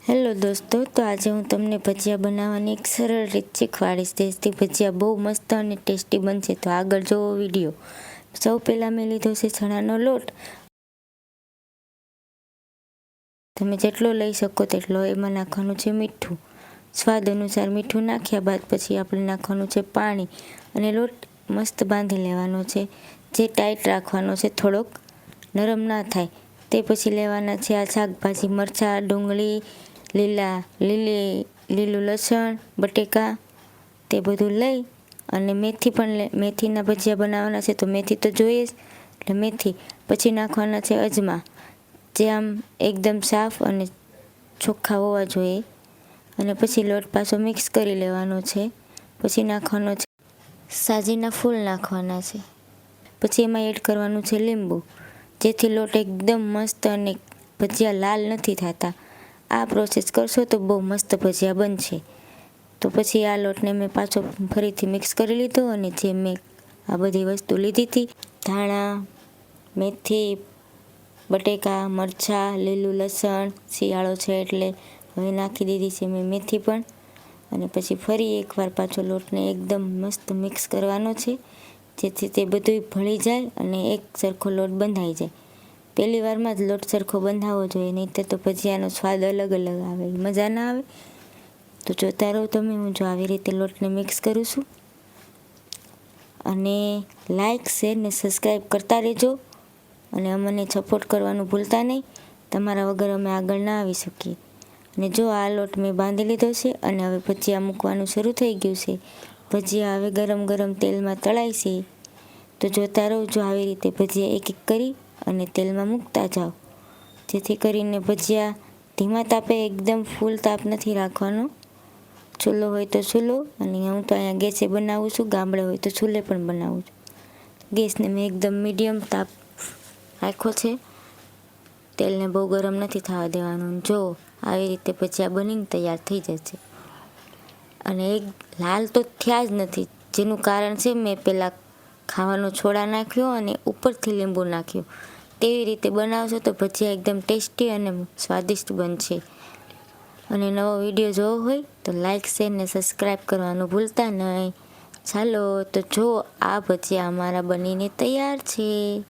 Hello દોસ્તો, તો આજે હું તમને ભજીયા બનાવવાની એક સરળ રીત શીખવાડીશ. જેથી ભજીયા બહુ મસ્ત અને ટેસ્ટી બનશે. તો આગળ જોવો વિડીયો. સૌ પહેલાં મેં લીધો છે ચણાનો લોટ. તમે જેટલો લઈ શકો તેટલો. એમાં નાખવાનું છે મીઠું, સ્વાદ અનુસાર મીઠું નાખ્યા બાદ પછી આપણે નાખવાનું છે પાણી અને લોટ મસ્ત બાંધી લેવાનો છે. જે ટાઈટ રાખવાનો છે, થોડોક નરમ ના થાય. તે પછી લેવાના છે આ શાકભાજી, મરચાં, ડુંગળી, લીલું લસણ, બટેકા, તે બધું લઈ અને મેથી પણ મેથીના ભજીયા બનાવવાના છે તો મેથી તો જોઈએ જ, એટલે મેથી. પછી નાખવાના છે અજમા, જે આમ એકદમ સાફ અને ચોખ્ખા હોવા જોઈએ. અને પછી લોટ પાછો મિક્સ કરી લેવાનો છે. પછી નાખવાનો છે સાજીના ફૂલ નાખવાના છે. પછી એમાં એડ કરવાનું છે લીંબુ, જેથી લોટ એકદમ મસ્ત અને ભજીયા લાલ નથી થતા. આ પ્રોસેસ કરશો તો બહુ મસ્ત ભજીયા બનશે. તો પછી આ લોટને મેં પાછો ફરીથી મિક્સ કરી લીધો અને જે મેં આ બધી વસ્તુ લીધી હતી, ધાણા, મેથી, બટેકા, મરચાં, લીલું લસણ, શિયાળો છે એટલે હવે નાખી દીધી છે મેં મેથી પણ. અને પછી ફરી એકવાર પાછો લોટને એકદમ મસ્ત મિક્સ કરવાનો છે, જેથી તે બધું ભળી જાય અને એક સરખો લોટ બંધાઈ જાય. પહેલી વારમાં જ લોટ સરખો બંધાવવો જોઈએ, નહીં તો ભજીયાનો સ્વાદ અલગ અલગ આવે, મજા ના આવે. તો જોતા રહો તમે, હું જો આવી રીતે લોટને મિક્સ કરું છું. અને લાઈક, શેર ને સબસ્ક્રાઈબ કરતા રહેજો અને અમને સપોર્ટ કરવાનું ભૂલતા નહીં. તમારા વગર અમે આગળ ના આવી શકીએ. અને જો આ લોટ મેં બાંધી લીધો છે અને હવે ભજીયા મૂકવાનું શરૂ થઈ ગયું છે. ભજીયા હવે ગરમ ગરમ તેલમાં તળાય છે. તો જોતા રહો, જો આવી રીતે ભજીયા એક એક કરી અને તેલમાં મૂકતા જાઓ, જેથી કરીને ભજીયા ધીમા તાપે, એકદમ ફૂલ તાપ નથી રાખવાનો. ચૂલો હોય તો ચૂલો, અને હું તો અહીંયા ગેસે બનાવું છું, ગામડે હોય તો ચૂલે પણ બનાવું છું. ગેસને મેં એકદમ મીડિયમ તાપ રાખ્યો છે. તેલને બહુ ગરમ નથી થવા દેવાનું. જો આવી રીતે ભજીયા બનીને તૈયાર થઈ જશે. અને એક લાલ તો થયા જ નથી, જેનું કારણ છે મેં પહેલાં ખાવાનો સોડા નાખ્યો અને ઉપરથી લીંબુ નાખ્યું. તેવી રીતે બનાવશો તો ભજીયા એકદમ ટેસ્ટી અને સ્વાદિષ્ટ બનશે. અને નવો વિડીયો જોવો હોય તો લાઈક, શેર ને સબસ્ક્રાઈબ કરવાનું ભૂલતા નહીં. ચાલો તો જો આ ભજીયા અમારા બનીને તૈયાર છે.